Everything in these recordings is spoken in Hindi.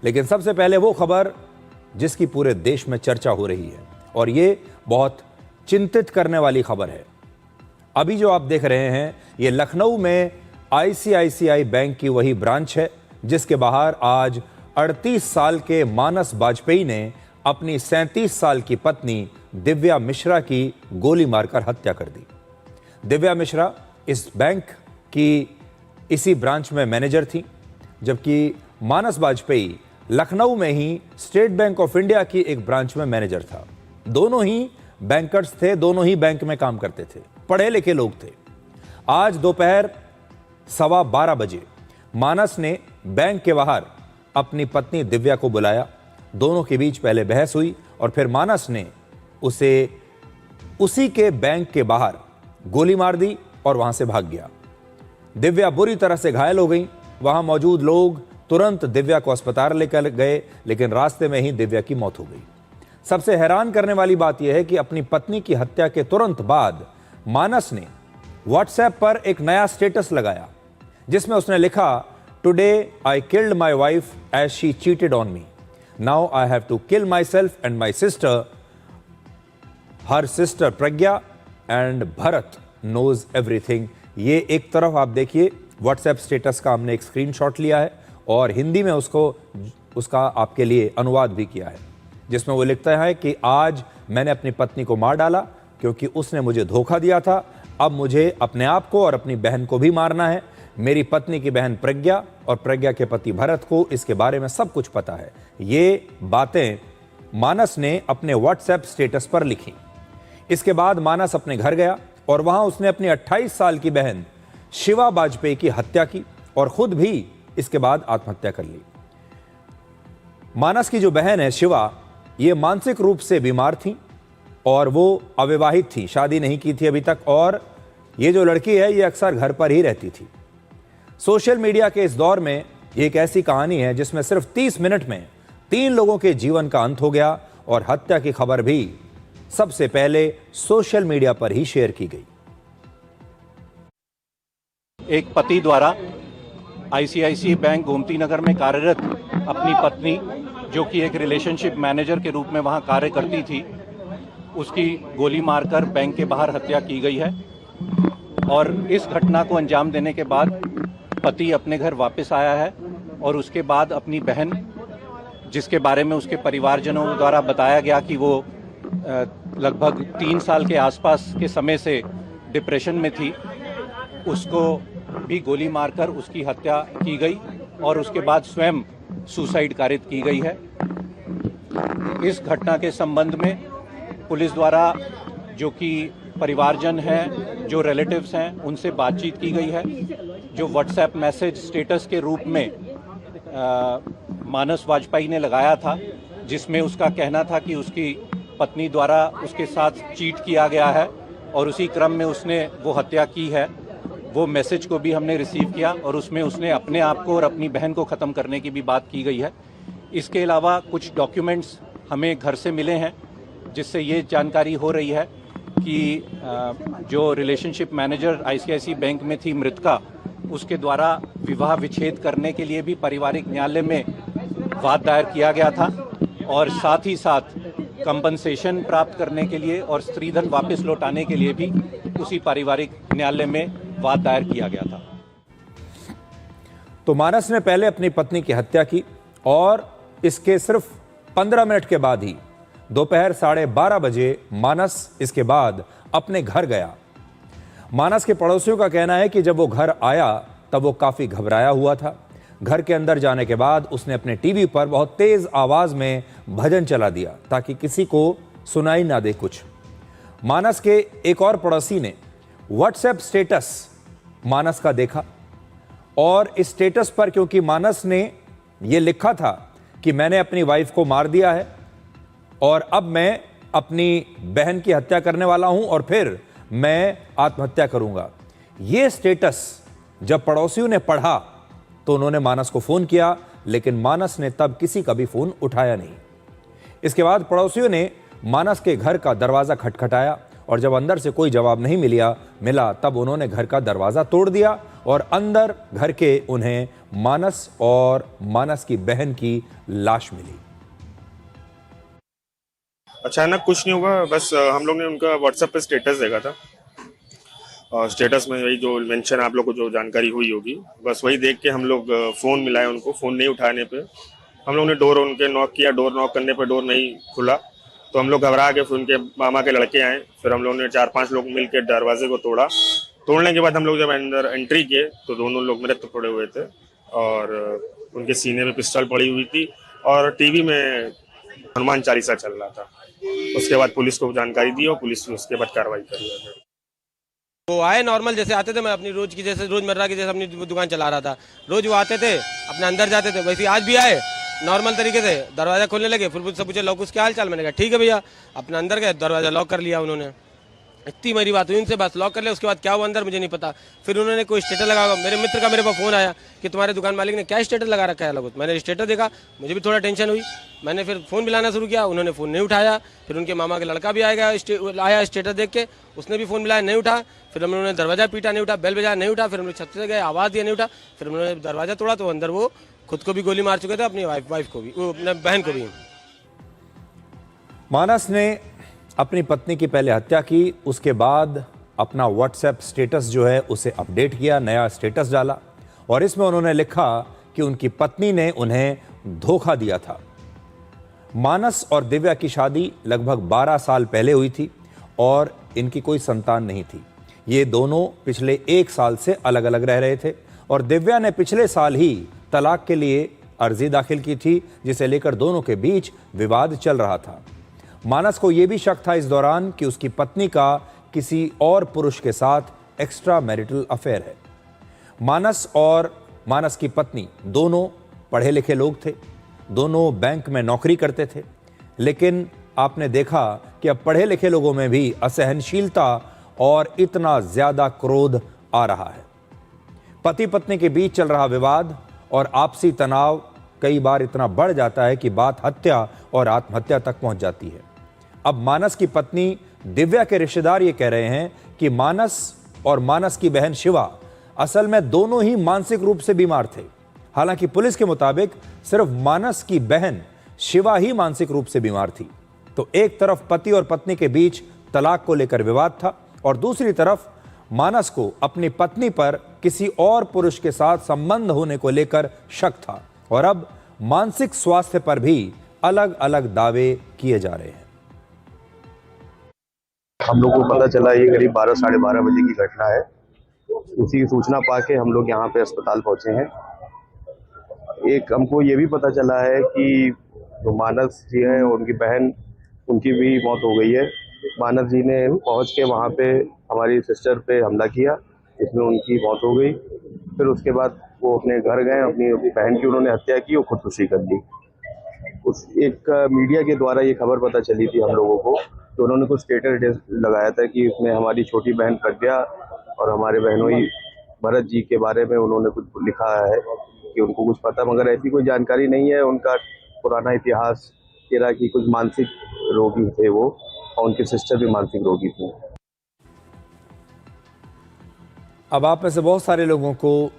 लेकिन सबसे पहले वो खबर जिसकी पूरे देश में चर्चा हो रही है, और ये बहुत चिंतित करने वाली खबर है। अभी जो आप देख रहे हैं, ये लखनऊ में आईसीआईसीआई बैंक की वही ब्रांच है जिसके बाहर आज 38 साल के मानस वाजपेयी ने अपनी 37 साल की पत्नी दिव्या मिश्रा की गोली मारकर हत्या कर दी। दिव्या मिश्रा इस बैंक की इसी ब्रांच में मैनेजर थी, जबकि मानस वाजपेयी लखनऊ में ही स्टेट बैंक ऑफ इंडिया की एक ब्रांच में मैनेजर था। दोनों ही बैंकर्स थे, दोनों ही बैंक में काम करते थे, पढ़े लिखे लोग थे। आज दोपहर 12:15 बजे मानस ने बैंक के बाहर अपनी पत्नी दिव्या को बुलाया। दोनों के बीच पहले बहस हुई और फिर मानस ने उसे उसी के बैंक के बाहर गोली मार दी और वहां से भाग गया। दिव्या बुरी तरह से घायल हो गई। वहां मौजूद लोग तुरंत दिव्या को अस्पताल लेकर गए, लेकिन रास्ते में ही दिव्या की मौत हो गई। सबसे हैरान करने वाली बात यह है कि अपनी पत्नी की हत्या के तुरंत बाद मानस ने व्हाट्सएप पर एक नया स्टेटस लगाया जिसमें उसने लिखा, today I killed my wife as she cheated on me, now I have to kill myself and my sister, her sister Pragya and Bharat knows everything. ये एक तरफ आप देखिए व्हाट्सएप स्टेटस का हमने एक स्क्रीनशॉट लिया है और हिंदी में उसका आपके लिए अनुवाद भी किया है, जिसमें वो लिखता है कि आज मैंने अपनी पत्नी को मार डाला क्योंकि उसने मुझे धोखा दिया था। अब मुझे अपने आप को और अपनी बहन को भी मारना है। मेरी पत्नी की बहन प्रज्ञा और प्रज्ञा के पति भरत को इसके बारे में सब कुछ पता है। ये बातें मानस ने अपने व्हाट्सएप स्टेटस पर लिखी। इसके बाद मानस अपने घर गया और वहां उसने अपनी 28 साल की बहन शिवा वाजपेयी की हत्या की और खुद भी इसके बाद आत्महत्या कर ली। मानस की जो बहन है शिवा, ये मानसिक रूप से बीमार थी और वो अविवाहित थी, शादी नहीं की थी अभी तक। और ये जो लड़की है ये अक्सर घर पर ही रहती थी। सोशल मीडिया के इस दौर में ये एक ऐसी कहानी है जिसमें सिर्फ 30 मिनट में 3 लोगों के जीवन का अंत हो गया और हत्या की खबर भी सबसे पहले सोशल मीडिया पर ही शेयर की गई। एक पति द्वारा आईसीआईसीआई बैंक गोमती नगर में कार्यरत अपनी पत्नी, जो कि एक रिलेशनशिप मैनेजर के रूप में वहां कार्य करती थी, उसकी गोली मारकर बैंक के बाहर हत्या की गई है। और इस घटना को अंजाम देने के बाद पति अपने घर वापस आया है और उसके बाद अपनी बहन, जिसके बारे में उसके परिवारजनों द्वारा बताया गया कि वो लगभग 3 साल के आसपास के समय से डिप्रेशन में थी, उसको भी गोली मारकर उसकी हत्या की गई और उसके बाद स्वयं सुसाइड कारित की गई है। इस घटना के संबंध में पुलिस द्वारा जो कि परिवारजन हैं, जो रिलेटिव्स हैं, उनसे बातचीत की गई है। जो व्हाट्सएप मैसेज स्टेटस के रूप में मानस वाजपेयी ने लगाया था, जिसमें उसका कहना था कि उसकी पत्नी द्वारा उसके साथ चीट किया गया है और उसी क्रम में उसने वो हत्या की है, वो मैसेज को भी हमने रिसीव किया और उसमें उसने अपने आप को और अपनी बहन को ख़त्म करने की भी बात की गई है। इसके अलावा कुछ डॉक्यूमेंट्स हमें घर से मिले हैं जिससे ये जानकारी हो रही है कि जो रिलेशनशिप मैनेजर आईसीआईसीआई बैंक में थी मृतका, उसके द्वारा विवाह विच्छेद करने के लिए भी पारिवारिक न्यायालय में वाद दायर किया गया था और साथ ही साथ कंपनसेशन प्राप्त करने के लिए और स्त्रीधन वापस लौटाने के लिए भी उसी पारिवारिक न्यायालय में वाद दायर किया गया था। तो मानस ने पहले अपनी पत्नी की हत्या की और इसके सिर्फ 15 मिनट के बाद ही दोपहर 12:30 बजे मानस इसके बाद अपने घर गया। मानस के पड़ोसियों का कहना है कि जब वो घर आया तब वो काफी घबराया हुआ था। घर के अंदर जाने के बाद उसने अपने टीवी पर बहुत तेज आवाज में भजन चला दिया ताकि किसी को सुनाई ना दे कुछ। मानस के एक और पड़ोसी ने व्हाट्सएप स्टेटस मानस का देखा और इस स्टेटस पर क्योंकि मानस ने यह लिखा था कि मैंने अपनी वाइफ को मार दिया है और अब मैं अपनी बहन की हत्या करने वाला हूं और फिर मैं आत्महत्या करूंगा। यह स्टेटस जब पड़ोसियों ने पढ़ा तो उन्होंने मानस को फोन किया, लेकिन मानस ने तब किसी का भी फोन उठाया नहीं। इसके बाद पड़ोसियों ने मानस के घर का दरवाजा खटखटाया और जब अंदर से कोई जवाब नहीं मिला तब उन्होंने घर का दरवाजा तोड़ दिया और अंदर घर के उन्हें मानस और मानस की बहन की लाश मिली। अचानक कुछ नहीं हुआ, बस हम लोग ने उनका व्हाट्सएप पे स्टेटस देखा था और स्टेटस में वही जो मेंशन आप लोग को जो जानकारी हुई होगी, बस वही देख के हम लोग फ़ोन मिलाए उनको। फ़ोन नहीं उठाने पे हम लोग ने डोर उनके नॉक किया, डोर नॉक करने पे डोर नहीं खुला तो हम लोग घबरा के फिर उनके मामा के लड़के आए, फिर हम लोग ने 4-5 लोग मिल के दरवाजे को तोड़ा। तोड़ने के बाद हम लोग जब अंदर एंट्री किए तो दोनों लोग मेरे तो पड़े हुए थे और उनके सीने में पिस्टल पड़ी हुई थी और टीवी में हनुमान चालीसा चल रहा था। उसके बाद पुलिस को जानकारी दी और पुलिस ने उसके बाद कार्रवाई कर रही है। वो आए नॉर्मल जैसे आते थे, मैं अपनी रोज की जैसे रोजमर्रा की जैसे अपनी दुकान चला रहा था, रोज वो आते थे अपने अंदर जाते थे, वैसे आज भी आए नॉर्मल तरीके से, दरवाजा खोलने लगे, फिर मुझसे पूछे लॉक क्या हाल चाल, मैंने कहा ठीक है भैया, अपने अंदर गए, दरवाजा लॉक कर लिया उन्होंने। इतनी मेरी बात हुई उनसे, बस लॉक कर लिया। उसके बाद क्या हुआ अंदर मुझे नहीं पता। फिर उन्होंने कोई स्टेटस लगा, मेरे मित्र का मेरे पास फोन आया कि तुम्हारे दुकान मालिक ने क्या स्टेटस लगा रखा है अलग। मैंने स्टेटस देखा, मुझे भी थोड़ा टेंशन हुई, मैंने फिर फ़ोन मिलाना शुरू किया, उन्होंने फ़ोन नहीं उठाया। फिर उनके मामा का लड़का भी आया स्टेटस देख के, उसने भी फ़ोन मिलाया, नहीं उठा। फिर हम लोगों ने दरवाजा पीटा, नहीं उठा, बेल बजाया, नहीं उठा। फिर हम लोग छत से गए, आवाज़ दिया, नहीं उठा। फिर हम लोगों ने दरवाजा तोड़ा तो अंदर वो खुद को भी गोली मार चुके थे, अपनी वाइफ को भी, वो अपने बहन को भी। मानस ने अपनी पत्नी की पहले हत्या की, उसके बाद अपना व्हाट्सएप स्टेटस जो है उसे अपडेट किया, नया स्टेटस डाला और इसमें उन्होंने लिखा कि उनकी पत्नी ने उन्हें धोखा दिया था। मानस और दिव्या की शादी लगभग 12 साल पहले हुई थी और इनकी कोई संतान नहीं थी। ये दोनों पिछले 1 साल से अलग अलग रह रहे थे और दिव्या ने पिछले साल ही तलाक के लिए अर्जी दाखिल की थी, जिसे लेकर दोनों के बीच विवाद चल रहा था। मानस को यह भी शक था इस दौरान कि उसकी पत्नी का किसी और पुरुष के साथ एक्स्ट्रा मैरिटल अफेयर है। मानस और मानस की पत्नी दोनों पढ़े लिखे लोग थे, दोनों बैंक में नौकरी करते थे, लेकिन आपने देखा कि अब पढ़े लिखे लोगों में भी असहनशीलता और इतना ज्यादा क्रोध आ रहा है। पति पत्नी के बीच चल रहा विवाद और आपसी तनाव कई बार इतना बढ़ जाता है कि बात हत्या और आत्महत्या तक पहुंच जाती है। अब मानस की पत्नी दिव्या के रिश्तेदार ये कह रहे हैं कि मानस और मानस की बहन शिवा असल में दोनों ही मानसिक रूप से बीमार थे। हालांकि पुलिस के मुताबिक सिर्फ मानस की बहन शिवा ही मानसिक रूप से बीमार थी। तो एक तरफ पति और पत्नी के बीच तलाक को लेकर विवाद था और दूसरी तरफ मानस को अपनी पत्नी पर किसी और पुरुष के साथ संबंध होने को लेकर शक था और अब मानसिक स्वास्थ्य पर भी अलग अलग दावे किए जा रहे हैं। हम लोग को पता चला ये करीब 12 साढ़े 12 बजे की घटना है। उसी की सूचना पाके हम लोग यहाँ पे अस्पताल पहुँचे हैं। एक हमको ये भी पता चला है कि जो मानस जी हैं और उनकी बहन, उनकी भी मौत हो गई है। मानस जी ने पहुँच के वहाँ पे हमारी सिस्टर पे हमला किया, जिसमें उनकी मौत हो गई। फिर उसके बाद वो अपने घर गए, अपनी बहन की उन्होंने हत्या की और खुदकुशी कर ली। उस एक मीडिया के द्वारा ये खबर पता चली थी हम लोगों को, तो उन्होंने कुछ स्टेटस लगाया था कि उसमें हमारी छोटी बहन प्रज्ञा और हमारे बहनोई भरत जी के बारे में उन्होंने कुछ लिखा है कि उनको कुछ पता, मगर ऐसी कोई जानकारी नहीं है। उनका पुराना इतिहास कह रहा कि कुछ मानसिक रोगी थे वो, और उनके सिस्टर भी मानसिक रोगी थी। अब आप में से बहुत सारे लोगों को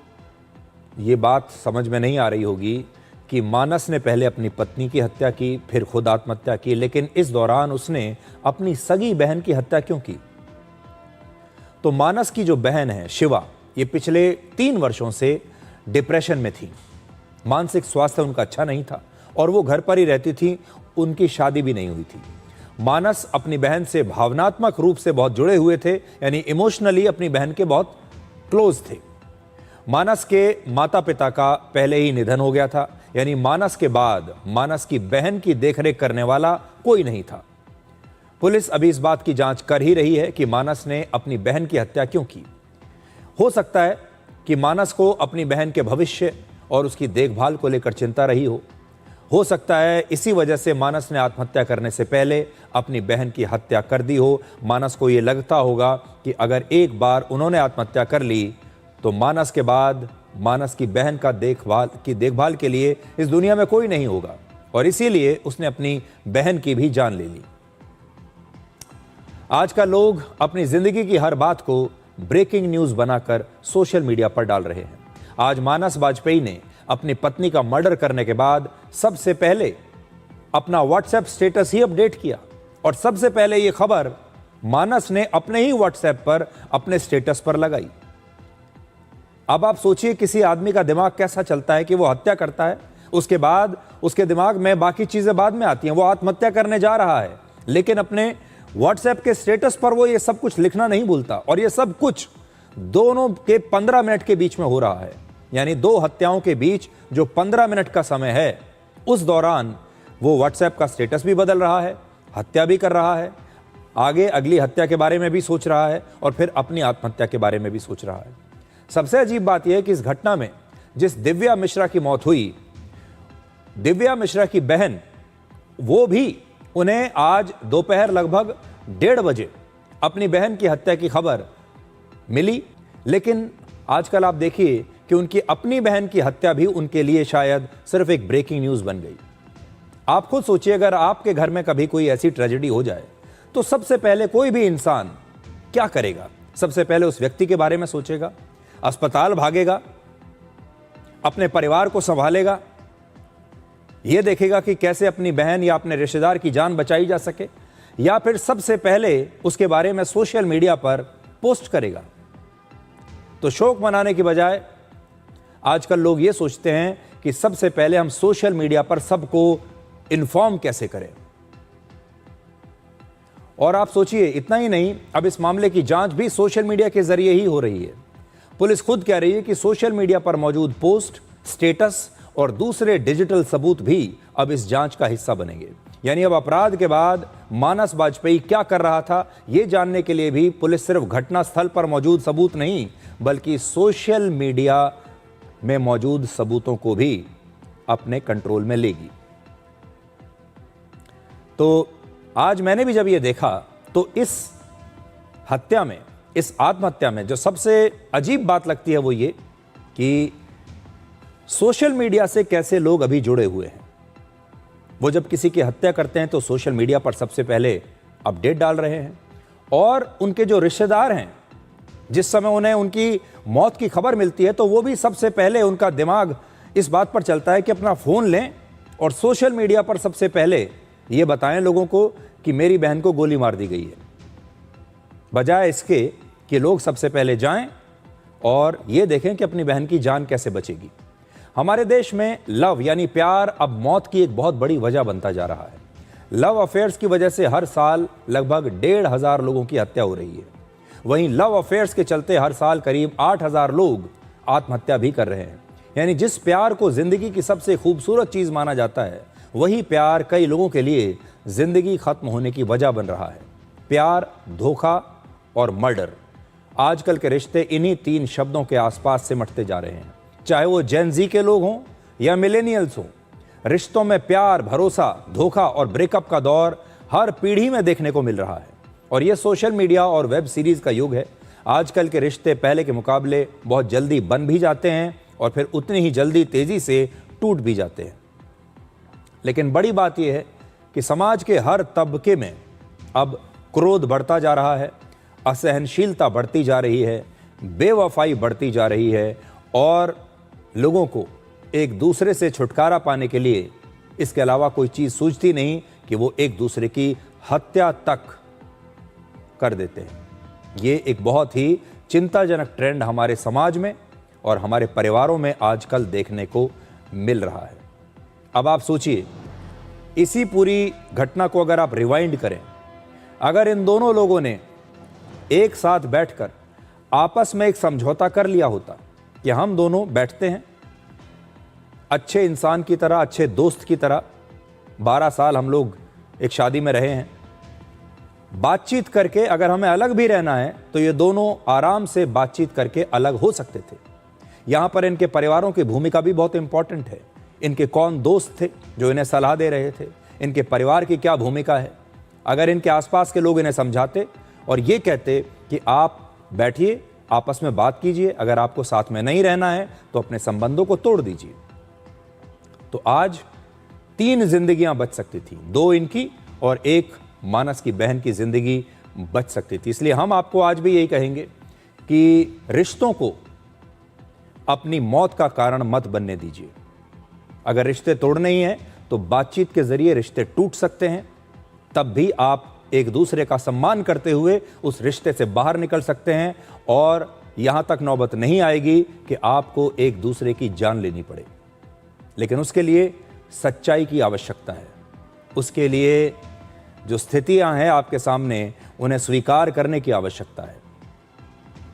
ये बात समझ में नहीं आ रही होगी कि मानस ने पहले अपनी पत्नी की हत्या की, फिर खुद आत्महत्या की, लेकिन इस दौरान उसने अपनी सगी बहन की हत्या क्यों की? तो मानस की जो बहन है शिवा, ये पिछले 3 वर्षों से डिप्रेशन में थी। मानसिक स्वास्थ्य उनका अच्छा नहीं था और वो घर पर ही रहती थी, उनकी शादी भी नहीं हुई थी। मानस अपनी बहन से भावनात्मक रूप से बहुत जुड़े हुए थे, यानी इमोशनली अपनी बहन के बहुत क्लोज थे। मानस के माता पिता का पहले ही निधन हो गया था, यानी मानस के बाद मानस की बहन की देखरेख करने वाला कोई नहीं था। पुलिस अभी इस बात की जांच कर ही रही है कि मानस ने अपनी बहन की हत्या क्यों की। हो सकता है कि मानस को अपनी बहन के भविष्य और उसकी देखभाल को लेकर चिंता रही हो सकता है इसी वजह से मानस ने आत्महत्या करने से पहले अपनी बहन की हत्या कर दी हो। मानस को यह लगता होगा कि अगर एक बार उन्होंने आत्महत्या कर ली तो मानस के बाद मानस की बहन का देखभाल के लिए इस दुनिया में कोई नहीं होगा और इसीलिए उसने अपनी बहन की भी जान ले ली। आजकल लोग अपनी जिंदगी की हर बात को ब्रेकिंग न्यूज बनाकर सोशल मीडिया पर डाल रहे हैं। आज मानस वाजपेयी ने अपनी पत्नी का मर्डर करने के बाद सबसे पहले अपना व्हाट्सएप स्टेटस ही अपडेट किया और सबसे पहले यह खबर मानस ने अपने ही व्हाट्सएप पर अपने स्टेटस पर लगाई। अब आप सोचिए किसी आदमी का दिमाग कैसा चलता है कि वो हत्या करता है, उसके बाद उसके दिमाग में बाकी चीजें बाद में आती हैं। वो आत्महत्या करने जा रहा है लेकिन अपने व्हाट्सएप के स्टेटस पर वो ये सब कुछ लिखना नहीं भूलता, और ये सब कुछ दोनों के 15 मिनट के बीच में हो रहा है। यानी दो हत्याओं के बीच जो 15 मिनट का समय है, उस दौरान वो व्हाट्सएप का स्टेटस भी बदल रहा है, हत्या भी कर रहा है, आगे अगली हत्या के बारे में भी सोच रहा है और फिर अपनी आत्महत्या के बारे में भी सोच रहा है। सबसे अजीब बात यह है कि इस घटना में जिस दिव्या मिश्रा की मौत हुई, दिव्या मिश्रा की बहन, वो भी उन्हें आज दोपहर लगभग 1:30 बजे अपनी बहन की हत्या की खबर मिली। लेकिन आजकल आप देखिए कि उनकी अपनी बहन की हत्या भी उनके लिए शायद सिर्फ एक ब्रेकिंग न्यूज बन गई। आप खुद सोचिए, अगर आपके घर में कभी कोई ऐसी ट्रेजेडी हो जाए तो सबसे पहले कोई भी इंसान क्या करेगा? सबसे पहले उस व्यक्ति के बारे में सोचेगा, अस्पताल भागेगा, अपने परिवार को संभालेगा, यह देखेगा कि कैसे अपनी बहन या अपने रिश्तेदार की जान बचाई जा सके, या फिर सबसे पहले उसके बारे में सोशल मीडिया पर पोस्ट करेगा। तो शोक मनाने की बजाय आजकल लोग ये सोचते हैं कि सबसे पहले हम सोशल मीडिया पर सबको इन्फॉर्म कैसे करें। और आप सोचिए, इतना ही नहीं, अब इस मामले की जांच भी सोशल मीडिया के जरिए ही हो रही है। पुलिस खुद कह रही है कि सोशल मीडिया पर मौजूद पोस्ट, स्टेटस और दूसरे डिजिटल सबूत भी अब इस जांच का हिस्सा बनेंगे। यानी अब अपराध के बाद मानस वाजपेयी क्या कर रहा था, यह जानने के लिए भी पुलिस सिर्फ घटना स्थल पर मौजूद सबूत नहीं, बल्कि सोशल मीडिया में मौजूद सबूतों को भी अपने कंट्रोल में लेगी। तो आज मैंने भी जब यह देखा तो इस हत्या में, इस आत्महत्या में जो सबसे अजीब बात लगती है वो ये कि सोशल मीडिया से कैसे लोग अभी जुड़े हुए हैं। वो जब किसी की हत्या करते हैं तो सोशल मीडिया पर सबसे पहले अपडेट डाल रहे हैं, और उनके जो रिश्तेदार हैं, जिस समय उन्हें उनकी मौत की खबर मिलती है तो वो भी सबसे पहले उनका दिमाग इस बात पर चलता है कि अपना फ़ोन लें और सोशल मीडिया पर सबसे पहले ये बताएं लोगों को कि मेरी बहन को गोली मार दी गई है, बजाय इसके कि लोग सबसे पहले जाएं और ये देखें कि अपनी बहन की जान कैसे बचेगी। हमारे देश में लव यानी प्यार अब मौत की एक बहुत बड़ी वजह बनता जा रहा है। लव अफेयर्स की वजह से हर साल लगभग 1,500 लोगों की हत्या हो रही है। वहीं लव अफेयर्स के चलते हर साल करीब 8,000 लोग आत्महत्या भी कर रहे हैं। यानी जिस प्यार को जिंदगी की सबसे खूबसूरत चीज माना जाता है, वही प्यार कई लोगों के लिए जिंदगी खत्म होने की वजह बन रहा है। प्यार, धोखा और मर्डर, आजकल के रिश्ते इन्हीं 3 शब्दों के आसपास सिमटते जा रहे हैं। चाहे वो जेन ज़ी के लोग हों या मिलेनियल्स हों, रिश्तों में प्यार, भरोसा, धोखा और ब्रेकअप का दौर हर पीढ़ी में देखने को मिल रहा है। और ये सोशल मीडिया और वेब सीरीज का युग है। आजकल के रिश्ते पहले के मुकाबले बहुत जल्दी बन भी जाते हैं और फिर उतनी ही जल्दी तेजी से टूट भी जाते हैं। लेकिन बड़ी बात यह है कि समाज के हर तबके में अब क्रोध बढ़ता जा रहा है, असहनशीलता बढ़ती जा रही है, बेवफाई बढ़ती जा रही है, और लोगों को एक दूसरे से छुटकारा पाने के लिए इसके अलावा कोई चीज़ सूझती नहीं कि वो एक दूसरे की हत्या तक कर देते हैं। ये एक बहुत ही चिंताजनक ट्रेंड हमारे समाज में और हमारे परिवारों में आजकल देखने को मिल रहा है। अब आप सोचिए, इसी पूरी घटना को अगर आप रिवाइंड करें, अगर इन दोनों लोगों ने एक साथ बैठकर आपस में एक समझौता कर लिया होता कि हम दोनों बैठते हैं अच्छे इंसान की तरह, अच्छे दोस्त की तरह, 12 साल हम लोग एक शादी में रहे हैं, बातचीत करके अगर हमें अलग भी रहना है तो ये दोनों आराम से बातचीत करके अलग हो सकते थे। यहाँ पर इनके परिवारों की भूमिका भी बहुत इंपॉर्टेंट है। इनके कौन दोस्त थे जो इन्हें सलाह दे रहे थे, इनके परिवार की क्या भूमिका है। अगर इनके आसपास के लोग इन्हें समझाते और ये कहते कि आप बैठिए, आपस में बात कीजिए, अगर आपको साथ में नहीं रहना है तो अपने संबंधों को तोड़ दीजिए, तो आज 3 जिंदगियां बच सकती थी, 2 इनकी और 1 मानस की बहन की जिंदगी बच सकती थी। इसलिए हम आपको आज भी यही कहेंगे कि रिश्तों को अपनी मौत का कारण मत बनने दीजिए। अगर रिश्ते तोड़ने ही हैं तो बातचीत के जरिए रिश्ते टूट सकते हैं, तब भी आप एक दूसरे का सम्मान करते हुए उस रिश्ते से बाहर निकल सकते हैं और यहां तक नौबत नहीं आएगी कि आपको एक दूसरे की जान लेनी पड़े। लेकिन उसके लिए सच्चाई की आवश्यकता है। उसके लिए जो स्थितियां हैं आपके सामने, उन्हें स्वीकार करने की आवश्यकता है।